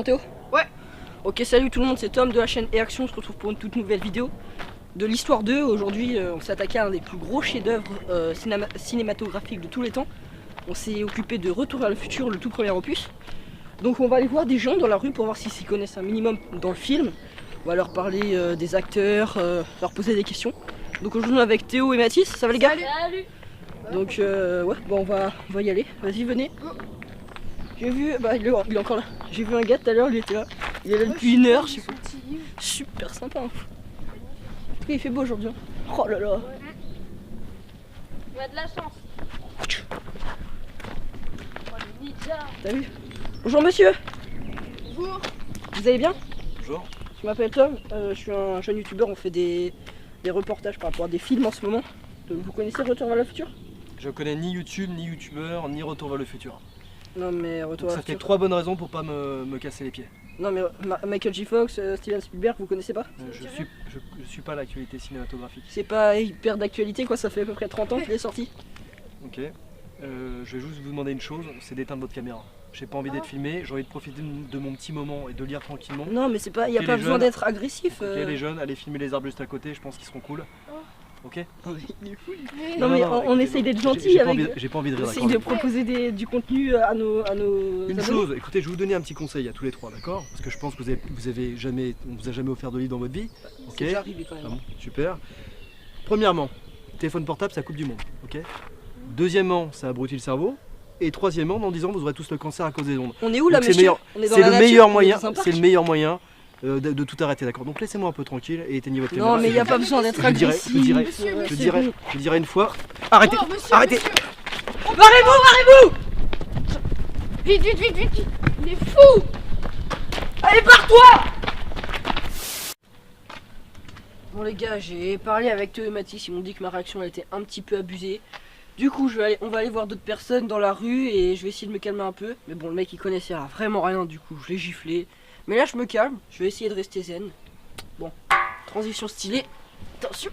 Théo? Ouais. Ok, salut tout le monde, c'est Tom de la chaîne Et Action. On se retrouve pour une toute nouvelle vidéo de l'Histoire 2. Aujourd'hui, on s'est attaqué à un des plus gros chefs-d'œuvre cinématographiques de tous les temps. On s'est occupé de Retour vers le futur, le tout premier opus. Donc on va aller voir des gens dans la rue pour voir s'ils s'y connaissent un minimum dans le film. On va leur parler des acteurs, leur poser des questions. Donc aujourd'hui on est avec Théo et Mathis, ça va les gars? Salut. Donc ouais, bon, on va y aller, vas-y venez. J'ai vu, bah il est encore là. J'ai vu un gars tout à l'heure, il était là. Il est là depuis une heure, je sais pas. Super sympa. Hein. En tout cas il fait beau aujourd'hui. Hein. Oh là là. On a de la chance. Oh le ninja. T'as vu? Bonjour monsieur. Bonjour. Vous allez bien? Bonjour. Je m'appelle Tom, je suis un jeune youtubeur, on fait des reportages par rapport à des films en ce moment. Donc, vous connaissez Retour vers le futur? Je connais ni YouTube, ni youtubeur, ni Retour vers le futur. Non mais Retour vers Ça le fait futur. 3 bonnes raisons pour pas me casser les pieds. Non mais Michael J. Fox, Steven Spielberg, vous connaissez pas? Je suis pas l'actualité cinématographique. C'est pas hyper d'actualité quoi, ça fait à peu près 30 ans qu'il est sorti. Ok. Je vais juste vous demander une chose, c'est d'éteindre votre caméra. J'ai pas envie d'être filmé, j'ai envie de profiter de mon petit moment et de lire tranquillement. Non mais c'est pas, y a Ok, pas les besoin jeunes. d'être agressif. Ok les jeunes, allez filmer les arbres juste à côté, je pense qu'ils seront cool. Ok. Il est fou. Mais Non mais on écoutez, essaye d'être j'ai gentil pas avec. j'ai pas envie de On rire, essaye d'accord. de proposer du contenu à nos Une abonnés. chose, écoutez, je vais vous donner un petit conseil à tous les trois, d'accord? Parce que je pense que vous avez jamais, on vous a jamais offert de livre dans votre vie. Ok. C'est déjà arrivé quand même. Ah bon, super. Premièrement, téléphone portable, ça coupe du monde, ok? Deuxièmement, ça abrutit le cerveau. Et troisièmement, dans 10 ans, vous aurez tous le cancer à cause des ondes. On est où là Donc, c'est monsieur? meilleur- On est dans C'est la le nature, meilleur on est moyen, dans un parc. c'est le meilleur moyen de tout arrêter, d'accord? Donc laissez-moi un peu tranquille et éteignez votre caméra. Non mais Et il y a pas besoin d'être je dirais- agressif. je dirais- Monsieur, je dirais une fois, arrêtez, Oh, monsieur, arrêtez. monsieur. Barrez-vous! Vite, vite, vite, vite, vite. Il est fou. Allez, pars-toi! Bon les gars, j'ai parlé avec Théo et Mathis, ils m'ont dit que ma réaction elle était un petit peu abusée. Du coup, on va aller voir d'autres personnes dans la rue et je vais essayer de me calmer un peu. Mais bon, le mec il connaissait vraiment rien, du coup je l'ai giflé. Mais là je me calme, je vais essayer de rester zen. Bon, transition stylée. Attention.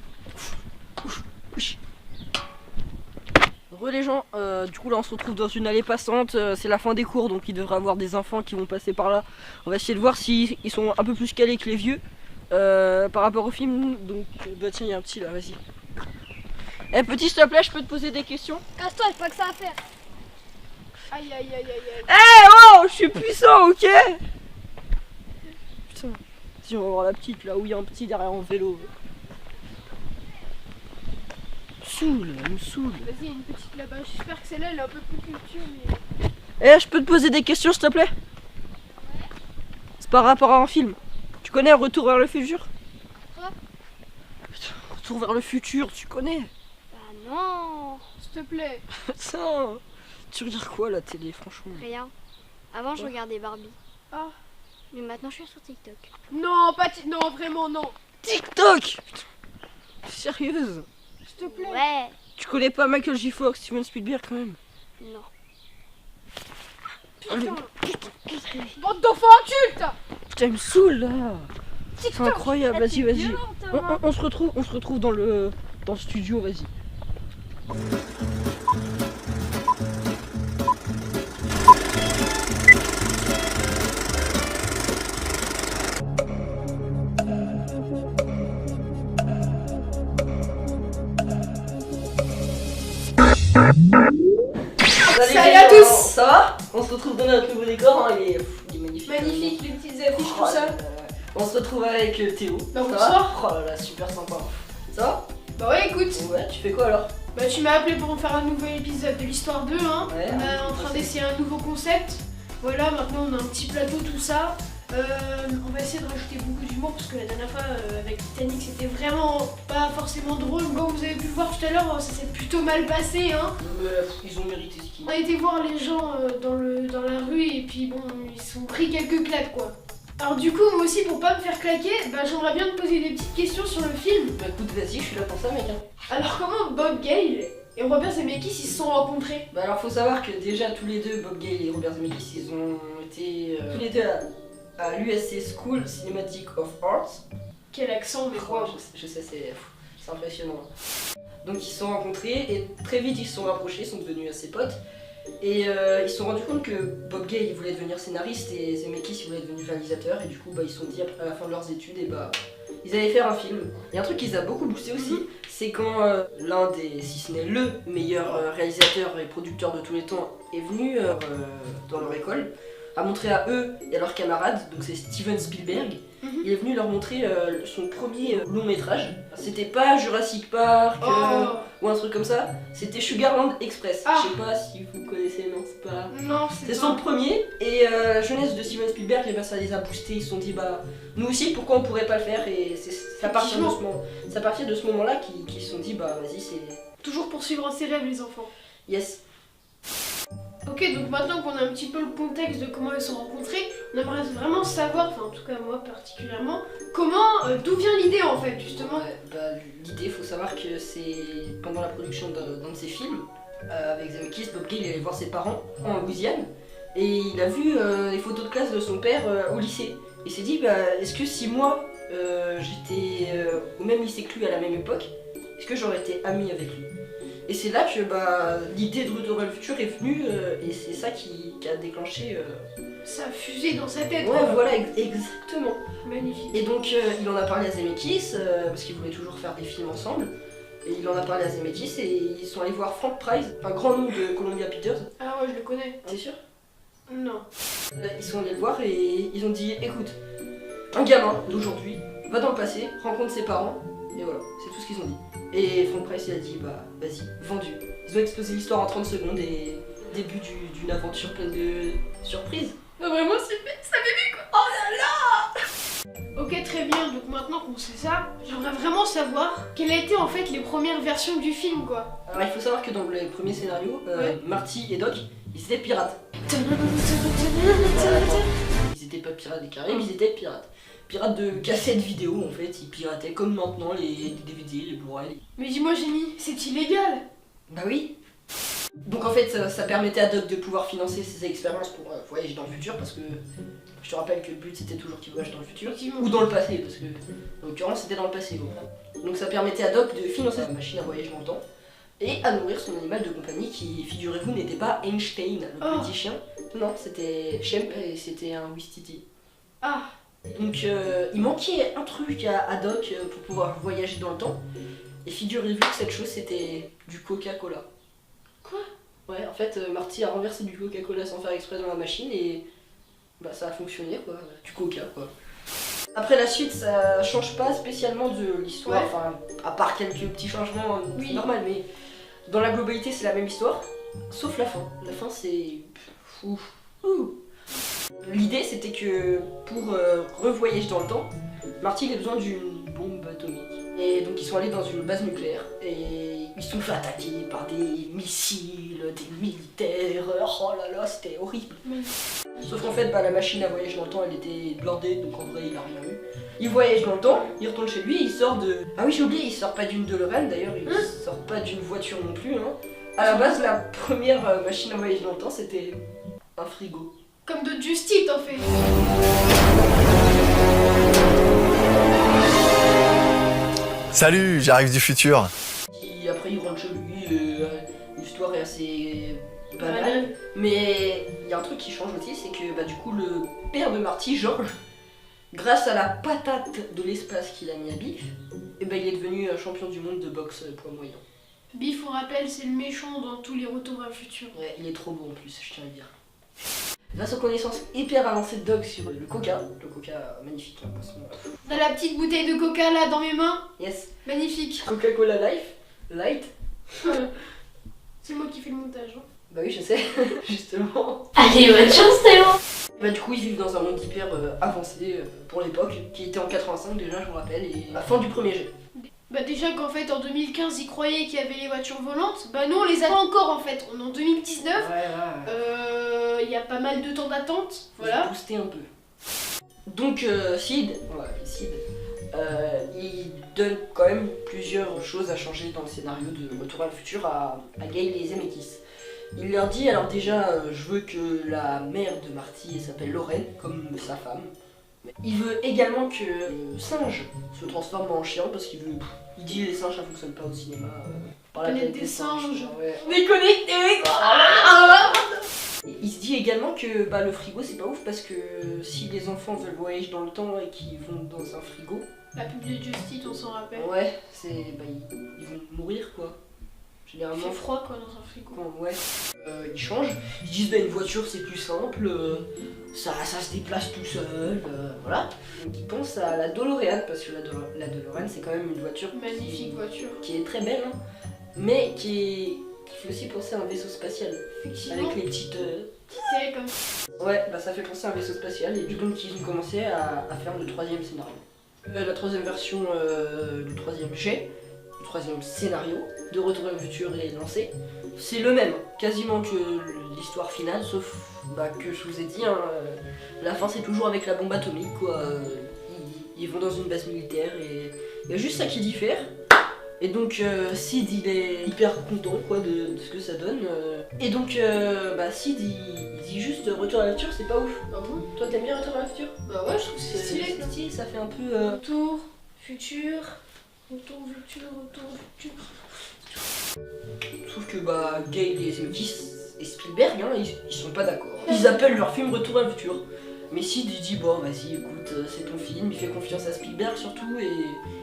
Les gens, du coup là on se retrouve dans une allée passante, c'est la fin des cours donc il devrait y avoir des enfants qui vont passer par là. On va essayer de voir s'ils sont un peu plus calés que les vieux par rapport au film. Donc bah tiens, il y a un petit là, vas-y. Eh petit s'il te plaît, je peux te poser des questions? Casse-toi, j'ai pas que ça à faire. Aïe, aïe, aïe, aïe, aïe. Eh oh, je suis puissant, ok? Putain, si on va voir la petite là où il y a un petit derrière en vélo. Elle me saoule. Vas-y, il y a une petite là-bas. J'espère que celle-là elle est un peu plus culture, mais. Eh, je peux te poser des questions s'il te plaît? C'est par rapport à un film. Tu connais Retour vers le futur? Quoi? Putain, Retour vers le futur, tu connais? Bah non. S'il te plaît. Putain, tu regardes quoi la télé franchement? Rien. Avant, je regardais Barbie. Ah. Mais maintenant, je suis sur TikTok. Non, pas non, vraiment non. TikTok! Putain, sérieuse? S'il te plaît. Ouais. Tu connais pas Michael J. Fox, Steven Spielberg quand même? Non. Allez, Bande d'enfants incultes. putain, il me saoule là! C'est TikTok. incroyable, Ah, vas-y, t'es vas-y. violente, On, hein. on se retrouve dans le studio, vas-y. Salut à tous. Ça va? On se retrouve dans notre nouveau décor, hein, il est magnifique. Magnifique, les petites affiches, Oh tout là ça. là. On se retrouve avec Théo. Bah, Ça bonsoir. va? Oh là là, super sympa. Ça va? Bah ouais, écoute. Ouais, tu fais quoi alors? Bah tu m'as appelé pour faire un nouvel épisode de l'histoire 2, hein. Ouais, On un est en nouveau train concept. d'essayer un nouveau concept. Voilà, maintenant on a un petit plateau, tout ça. On va essayer de rajouter beaucoup d'humour parce que la dernière fois avec Titanic c'était vraiment pas forcément drôle. Bon, vous avez pu le voir tout à l'heure, ça s'est plutôt mal passé, hein. Mais, ils ont mérité ce qu'ils. On a été voir les gens dans la rue et puis bon, ils se sont pris quelques claques quoi. Alors du coup, moi aussi pour pas me faire claquer, bah j'aimerais bien te poser des petites questions sur le film. Bah écoute, vas-y, je suis là pour ça, mec. Hein. Alors comment Bob Gale et Robert Zemeckis ils se sont rencontrés? Bah alors, faut savoir que déjà tous les deux, Bob Gale et Robert Zemeckis, ils ont été tous les deux à l'USC School Cinematic of Arts. Quel accent, mais quoi? Je sais, c'est impressionnant. Donc ils se sont rencontrés et très vite ils se sont rapprochés, ils sont devenus assez potes. Et ils se sont rendus compte que Bob Gale il voulait devenir scénariste et Zemeckis il voulait devenir réalisateur. Et du coup ils se sont dit après la fin de leurs études et ils allaient faire un film. Et un truc qui les a beaucoup boosté aussi, c'est quand l'un des, si ce n'est le meilleur réalisateur et producteur de tous les temps est venu dans leur école, a montré à eux et à leurs camarades, donc c'est Steven Spielberg, il est venu leur montrer son premier long métrage. C'était pas Jurassic Park ou un truc comme ça, c'était Sugarland Express. Je sais pas si vous connaissez, non c'est pas... Non, c'est son premier, et la jeunesse de Steven Spielberg, et ça les a boostés, ils se sont dit nous aussi pourquoi on pourrait pas le faire, et c'est à partir de ce moment là qu'ils se sont dit vas-y c'est... Toujours poursuivre ses rêves les enfants. Yes. Ok, donc maintenant qu'on a un petit peu le contexte de comment ils se sont rencontrés, on aimerait vraiment savoir, enfin en tout cas moi particulièrement, d'où vient l'idée en fait justement. L'idée, faut savoir que c'est pendant la production d'un de ses films, avec Zemeckis, Bob Gale allait voir ses parents en Louisiane, et il a vu les photos de classe de son père au lycée. Il s'est dit est-ce que si moi j'étais au même lycée que lui à la même époque, est-ce que j'aurais été ami avec lui? Et c'est là que l'idée de Retour vers le futur est venue et c'est ça qui a déclenché... Ça a fusé dans sa tête. Ouais, voilà, exactement. Magnifique. Et donc il en a parlé à Zemeckis parce qu'ils voulaient toujours faire des films ensemble. Et il en a parlé à Zemeckis et ils sont allés voir Frank Price, un grand nom de Columbia Pictures. Ah ouais, je le connais. T'es sûr? Non. Ils sont allés le voir et ils ont dit écoute, un gamin d'aujourd'hui va dans le passé, rencontre ses parents, et voilà, c'est tout ce qu'ils ont dit. Et Frank Price il a dit vas-y, vendu. Ils ont exposé l'histoire en 30 secondes et début d'une aventure pleine de surprises. Vraiment ça fait quoi. Oh là là. Ok, très bien, donc maintenant qu'on sait ça, j'aimerais vraiment savoir quelles étaient en fait les premières versions du film quoi. Alors il faut savoir que dans les premiers scénarios, Marty et Doc, ils étaient pirates. Ils étaient pas pirates des Caraïbes, ils étaient pirates. Pirates de cassettes vidéo en fait, ils pirataient comme maintenant les DVD, les Blu-ray. Mais dis-moi Jenny, c'est illégal. Bah oui. Donc en fait ça permettait à Doc de pouvoir financer ses expériences pour voyager dans le futur parce que je te rappelle que le but c'était toujours qu'il voyage dans le futur ou dans le passé parce que en l'occurrence c'était dans le passé. Donc ça permettait à Doc de financer sa machine à voyager dans le temps et à nourrir son animal de compagnie qui, figurez-vous, n'était pas Einstein, le petit chien. Non, c'était Shemp et c'était un Wistiti. Ah. Donc il manquait un truc à Doc pour pouvoir voyager dans le temps. Et figurez-vous que cette chose c'était du Coca-Cola. Quoi? Ouais, en fait Marty a renversé du Coca-Cola sans faire exprès dans la machine et ça a fonctionné quoi, du Coca quoi. Après la suite ça change pas spécialement de l'histoire, enfin à part quelques petits changements normal, mais dans la globalité c'est la même histoire, sauf la fin. La fin c'est... L'idée c'était que pour revoyager dans le temps, Marty il a besoin d'une bombe atomique. Et donc ils sont allés dans une base nucléaire et ils se sont fait attaquer par des missiles, des militaires, oh là là c'était horrible. Sauf qu'en fait la machine à voyager dans le temps elle était blindée donc en vrai il a rien eu. Il voyage dans le temps, il retourne chez lui, il sort de... Ah oui j'ai oublié, il sort pas d'une DeLorean d'ailleurs, il sort pas d'une voiture non plus. À la base la première machine à voyager dans le temps c'était un frigo. Comme de Just-It en fait. Salut, j'arrive du futur. Et après il rentre chez lui, l'histoire est assez banale. Mais il y a un truc qui change aussi, c'est que du coup le père de Marty, George, grâce à la patate de l'espace qu'il a mis à Biff, il est devenu champion du monde de boxe poids moyen. Biff, on rappelle, c'est le méchant dans tous les retours vers le futur. Ouais, il est trop beau en plus, je tiens à le dire. Grâce aux connaissances hyper avancées de Doc sur le coca magnifique, la boisson. On a la petite bouteille de coca là dans mes mains. Yes. Magnifique. Coca-Cola Light. C'est moi qui fais le montage. Hein. Bah oui, je sais, justement. Allez, bonne chance Théo. Du coup, ils vivent dans un monde hyper avancé pour l'époque, qui était en 85 déjà, je vous rappelle, et à la fin du premier jet. Déjà qu'en fait en 2015 ils croyaient qu'il y avait les voitures volantes, nous on les a pas encore en fait, on est en 2019, il y a pas mal de temps d'attente, voilà. Booster un peu. Donc Sid, il donne quand même plusieurs choses à changer dans le scénario de Retour vers le futur à Gale et Zemeckis. Il leur dit alors déjà je veux que la mère de Marty s'appelle Lorraine comme sa femme. Il veut également que le singe se transforme en chien parce qu'il veut... Il dit les singes ça fonctionne pas au cinéma. Par la planète des singes. Genre, ouais. Déconnecté. également que bah, le frigo c'est pas ouf parce que si les enfants veulent voyager dans le temps et qu'ils vont dans un frigo, La pub de Just on s'en rappelle. ouais, bah, ils vont mourir quoi. Il Généralement, fait froid quoi dans un frigo. ouais, ils changent. Ils disent bah, une voiture c'est plus simple, ça se déplace tout seul, voilà. Donc ils pensent à la DeLorean parce que la DeLorean c'est quand même une voiture Magnifique voiture. qui est très belle, hein, mais qui fait aussi penser à un vaisseau spatial Effectivement. avec les petites. C'était comme Ouais, bah ça fait penser à un vaisseau spatial et du coup ils ont commencé à faire le troisième scénario. La troisième version du troisième jet, le troisième scénario de Retour vers le futur est lancé. C'est le même, quasiment que l'histoire finale, sauf bah, que je vous ai dit, hein, la fin c'est toujours avec la bombe atomique quoi. Ils vont dans une base militaire et il y a juste ça qui diffère. Et donc Sid il est hyper content quoi de ce que ça donne. Et donc bah, Sid il dit juste Retour à la future c'est pas ouf. Ah bon? Toi t'aimes bien Retour à la future? Bah ouais, je trouve que c'est stylé. C'est stylé, ça fait un peu. Retour, futur, retour, futur, retour, futur. Sauf que bah Gale et Zemeckis et Spielberg hein, ils sont pas d'accord. Ils appellent leur film Retour à le futur. Mais Sid il dit bon vas-y écoute c'est ton film, il fait confiance à Spielberg surtout et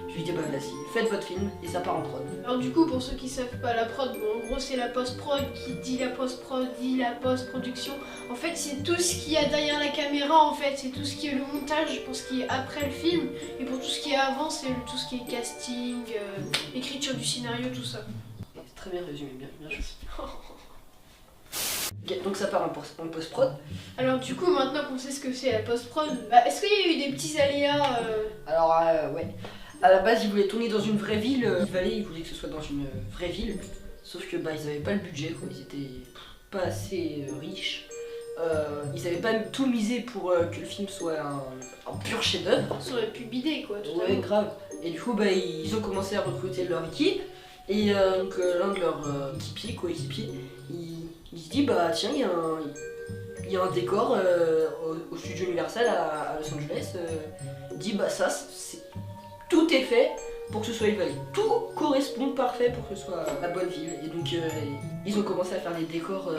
je lui dis bah vas-y faites votre film et ça part en prod. Alors du coup pour ceux qui savent pas la prod, bon, en gros c'est la post-prod qui dit la post-prod, dit la post-production. En fait c'est tout ce qu'il y a derrière la caméra en fait, c'est tout ce qui est le montage pour ce qui est après le film et pour tout ce qui est avant c'est tout ce qui est casting, écriture du scénario, tout ça. C'est très bien résumé, bien joué. Ok, donc ça part en post-prod. Alors du coup maintenant qu'on sait ce que c'est la post-prod, bah, est-ce qu'il y a eu des petits aléas Alors ouais, à la base ils voulaient tourner dans une vraie ville, ils voulaient que ce soit dans une vraie ville, sauf que bah ils avaient pas le budget quoi, ils étaient pas assez riches. Ils avaient pas tout misé pour que le film soit un pur chef-d'œuvre. Ça aurait pu bider quoi, tout Ouais grave. Et du coup bah ils ont commencé à recruter leur équipe et donc l'un de leurs coéquipiers, il se dit bah tiens il y a un décor au studio Universal à Los Angeles, il dit bah ça tout est fait pour que ce soit une vallée. Tout correspond parfait pour que ce soit la bonne ville. Et donc ils ont commencé à faire les décors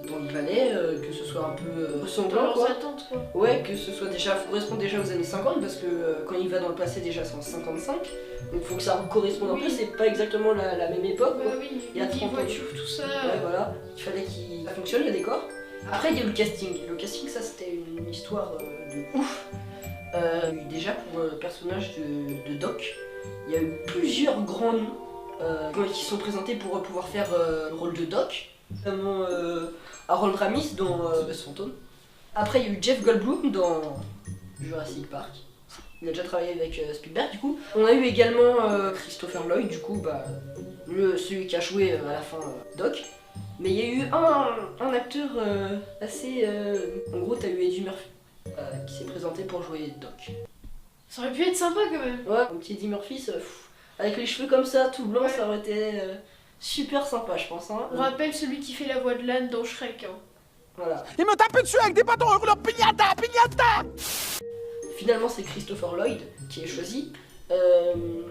dans le Valais, que ce soit un peu ressemblant leurs quoi. attentes quoi. Ouais, que ce soit déjà correspond déjà aux années 50 parce que quand il va dans le passé déjà c'est en 55. Donc faut que ça corresponde un Oui. peu, c'est pas exactement la même époque quoi. Bah oui, Il y a les 30 ans. voitures, tout ça. Ouais, voilà, il fallait qu'il ça fonctionne le décor. Après, il y a eu le casting. Le casting, ça c'était une histoire de ouf. Déjà, pour le personnage de Doc, il y a eu plusieurs grands noms qui sont présentés pour pouvoir faire le rôle de Doc, notamment Harold Ramis dans Buzz Phantom. Après, il y a eu Jeff Goldblum dans Jurassic Park. Il a déjà travaillé avec Spielberg du coup. On a eu également Christopher Lloyd, du coup, bah, celui qui a joué à la fin Doc. Mais il y a eu un acteur assez. En gros, t'as eu Eddie Murphy qui s'est présenté pour jouer Doc. Ça aurait pu être sympa quand même. Ouais, un petit Eddie Murphy, avec les cheveux comme ça, tout blanc, Ouais. ça aurait été super sympa, je pense. Hein. On rappelle celui qui fait la voix de l'âne dans Shrek. Hein. Voilà. Il me tape dessus avec des bâtons roulant, pignata, pignata. Finalement, c'est Christopher Lloyd qui est choisi.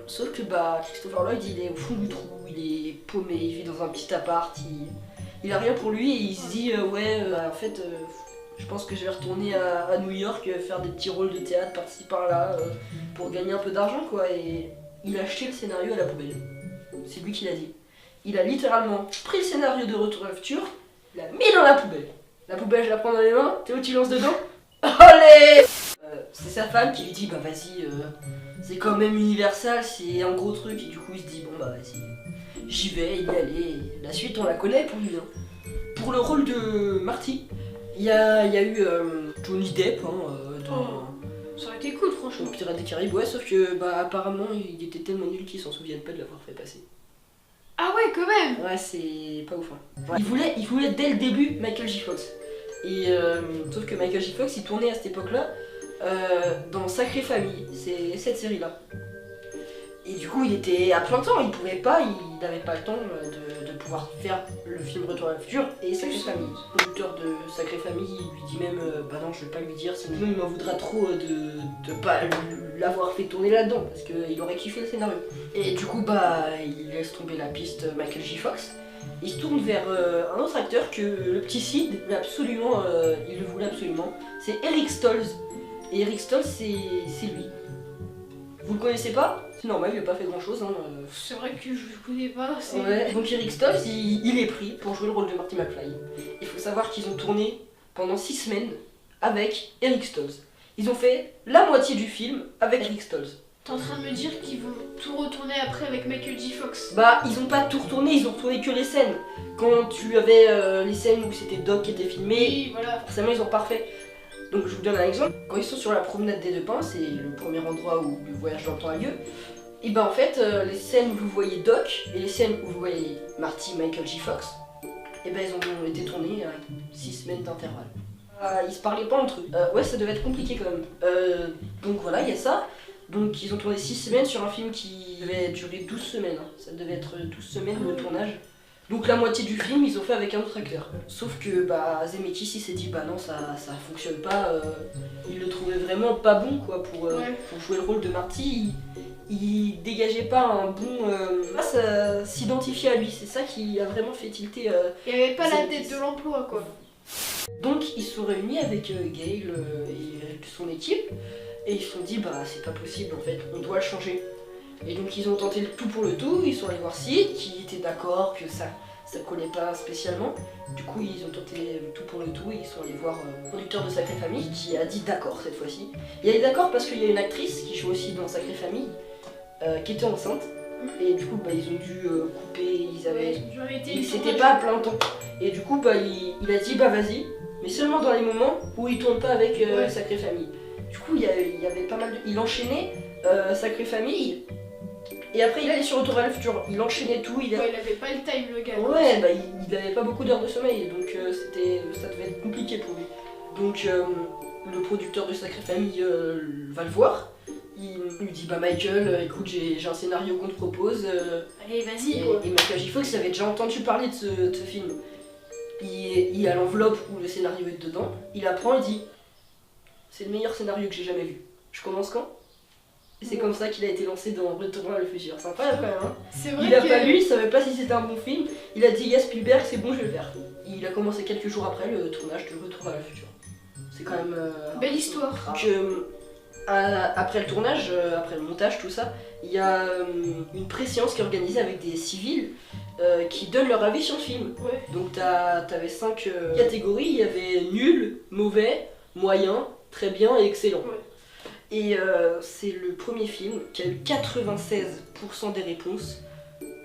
Sauf que bah, Christopher Lloyd, il est au fond du trou, il est paumé, il vit dans un petit appart, il a rien pour lui et il se dit en fait, je pense que je vais retourner à New York, faire des petits rôles de théâtre par-ci par-là pour gagner un peu d'argent quoi. Et il a jeté le scénario à la poubelle. C'est lui qui l'a dit. Il a littéralement pris le scénario de Retour à le futur, il l'a mis dans la poubelle. La poubelle, je la prends dans les mains, Théo, tu lances dedans. Allez c'est sa femme qui lui dit bah vas-y, c'est quand même Universal, c'est un gros truc et du coup il se dit bon bah vas-y, j'y vais, il y aller. Et la suite on la connaît pour lui. Hein. Pour le rôle de Marty, il y a eu Johnny Depp dans Ça aurait été cool franchement. Pirates des Caraïbes, ouais, sauf que bah apparemment il était tellement nul qu'ils s'en souviennent pas de l'avoir fait passer. Ah ouais quand même. Ouais c'est pas ouf hein. Ouais. Il voulait dès le début Michael J. Fox. Et sauf que Michael J. Fox il tournait à cette époque-là dans Sacrée Famille, c'est cette série-là. Et du coup il était à plein temps, il pouvait pas, il n'avait pas le temps de pouvoir faire le film Retour à le futur et Sacrée Famille. Le producteur de Sacrée Famille il lui dit même bah non je vais pas lui dire sinon il m'en voudra trop de pas l'avoir fait tourner là-dedans parce qu'il aurait kiffé le scénario. Et du coup bah il laisse tomber la piste Michael J. Fox Il se tourne vers un autre acteur que le petit Sid voulait absolument, il le voulait absolument. C'est Eric Stoltz. Et Eric Stoltz, c'est lui. Vous le connaissez pas? C'est normal, il n'a pas fait grand chose. Hein. C'est vrai que je le connais pas. Ouais. Donc Eric Stoltz, il est pris pour jouer le rôle de Marty McFly. Il faut savoir qu'ils ont tourné pendant 6 semaines avec Eric Stoltz. Ils ont fait la moitié du film avec Eric Stoltz. T'es en train de me dire qu'ils vont tout retourner après avec Michael J. Fox? Bah, ils ont pas tout retourné, ils ont retourné que les scènes. Quand tu avais les scènes où c'était Doc qui était filmé, Oui, voilà. forcément ils ont pas refait. Donc je vous donne un exemple. Quand ils sont sur la promenade des Deux Pins, c'est le premier endroit où le voyage dans le temps a lieu. Et ben en fait, les scènes où vous voyez Doc et les scènes où vous voyez Marty, Michael J. Fox, et ben ils ont été tournés avec 6 semaines d'intervalle. Ils se parlaient pas entre eux. Ouais, ça devait être compliqué quand même. Donc voilà, il y a ça. Donc ils ont tourné 6 semaines sur un film qui devait durer 12 semaines. Hein. Ça devait être 12 semaines le tournage. Donc la moitié du film ils ont fait avec un autre acteur. Sauf que bah Zemeckis il s'est dit bah non ça fonctionne pas. Il le trouvait vraiment pas bon quoi pour jouer le rôle de Marty. Il dégageait pas un bon... ça s'identifiait à lui, c'est ça qui a vraiment fait tilter... Il n'y avait pas la Zemeckis. tête de l'emploi quoi. Donc ils se sont réunis avec Gail et son équipe et ils se sont dit bah c'est pas possible en fait, on doit le changer. Et donc ils ont tenté le tout pour le tout, ils sont allés voir Sid qui était d'accord que ça collait pas spécialement. Du coup ils ont tenté le tout pour le tout et ils sont allés voir le producteur de Sacrée Famille qui a dit d'accord cette fois-ci. Il a dit d'accord parce qu'il y a une actrice qui joue aussi dans Sacrée Famille qui était enceinte. Et du coup bah, ils ont dû couper, c'était pas à plein temps. Et du coup bah, il a dit bah vas-y, mais seulement dans les moments où il tourne pas avec Sacrée Famille. Du coup il y avait pas mal de... Il enchaînait Sacrée Famille et après il allait sur Retour vers le futur. Il enchaînait tout. Il avait pas le time le gars. Ouais bah il avait pas beaucoup d'heures de sommeil donc ça devait être compliqué pour lui. Donc le producteur de Sacrée Famille va le voir. Il lui dit bah Michael, écoute j'ai un scénario qu'on te propose. Allez vas-y Et Michael J. Fox il avait déjà entendu parler de ce film. Il a l'enveloppe où le scénario est dedans. Il apprend et dit c'est le meilleur scénario que j'ai jamais vu. Je commence quand? Et c'est comme ça qu'il a été lancé dans Retour vers le futur. C'est incroyable quand même hein. C'est vrai Il a pas lu, il savait pas si c'était un bon film. Il a dit yes Spielberg c'est bon je vais le faire. Il a commencé quelques jours après le tournage de Retour vers le futur. C'est quand même... belle histoire. Donc, après le tournage, après le montage, tout ça, il y a une pré-séance qui est organisée avec des civils qui donnent leur avis sur le film. Ouais. Donc t'avais 5 catégories, il y avait nul, mauvais, moyen, très bien et excellent. Ouais. Et c'est le premier film qui a eu 96% des réponses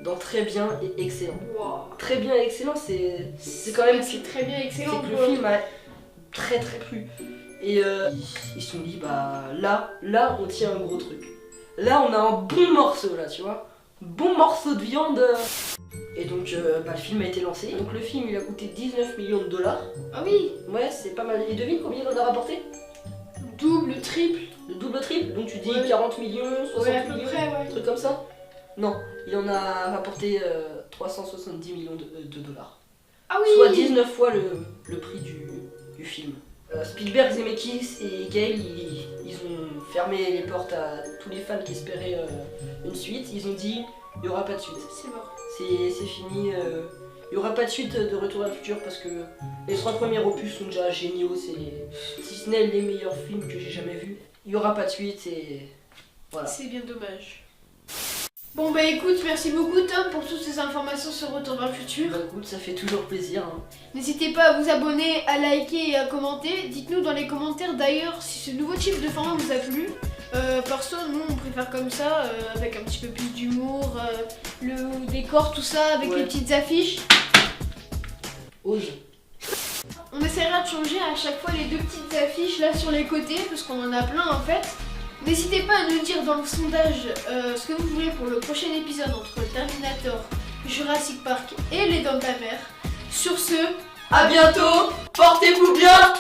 dans très bien et excellent. Wow. Très bien et excellent, c'est quand même... C'est très bien excellent. C'est que le film a très plu. Et ils se sont dit bah là on tient un gros truc. Là on a un bon morceau là tu vois. Bon morceau de viande. Et donc bah, le film a été lancé. Donc le film il a coûté 19 millions de dollars. Ah oui. Ouais c'est pas mal. Et devine combien il en a rapporté? Double, triple. Le double triple. Donc tu dis Ouais. 40 millions, 60 Ouais à peu millions, près un ouais. truc comme ça. Non, il en a rapporté 370 millions de dollars. Ah oui. Soit 19 fois le prix du film. Spielberg, Zemeckis et Gale, ils ont fermé les portes à tous les fans qui espéraient une suite. Ils ont dit il n'y aura pas de suite. C'est mort. C'est fini. Il n'y aura pas de suite de Retour vers le futur parce que les 3 premiers opus sont déjà géniaux. C'est si ce n'est les meilleurs films que j'ai jamais vus. Il n'y aura pas de suite et voilà. C'est bien dommage. Bon bah écoute, merci beaucoup Tom pour toutes ces informations sur Retour vers le futur. Bah écoute, ça fait toujours plaisir. Hein. N'hésitez pas à vous abonner, à liker et à commenter. Dites-nous dans les commentaires d'ailleurs si ce nouveau type de format vous a plu. Perso, nous on préfère comme ça, avec un petit peu plus d'humour, le décor, tout ça, avec les petites affiches. Ose. On essaiera de changer à chaque fois les 2 petites affiches là sur les côtés, parce qu'on en a plein en fait. N'hésitez pas à nous dire dans le sondage ce que vous voulez pour le prochain épisode entre Terminator, Jurassic Park et Les Dents de la Mer. Sur ce, À bientôt, portez-vous bien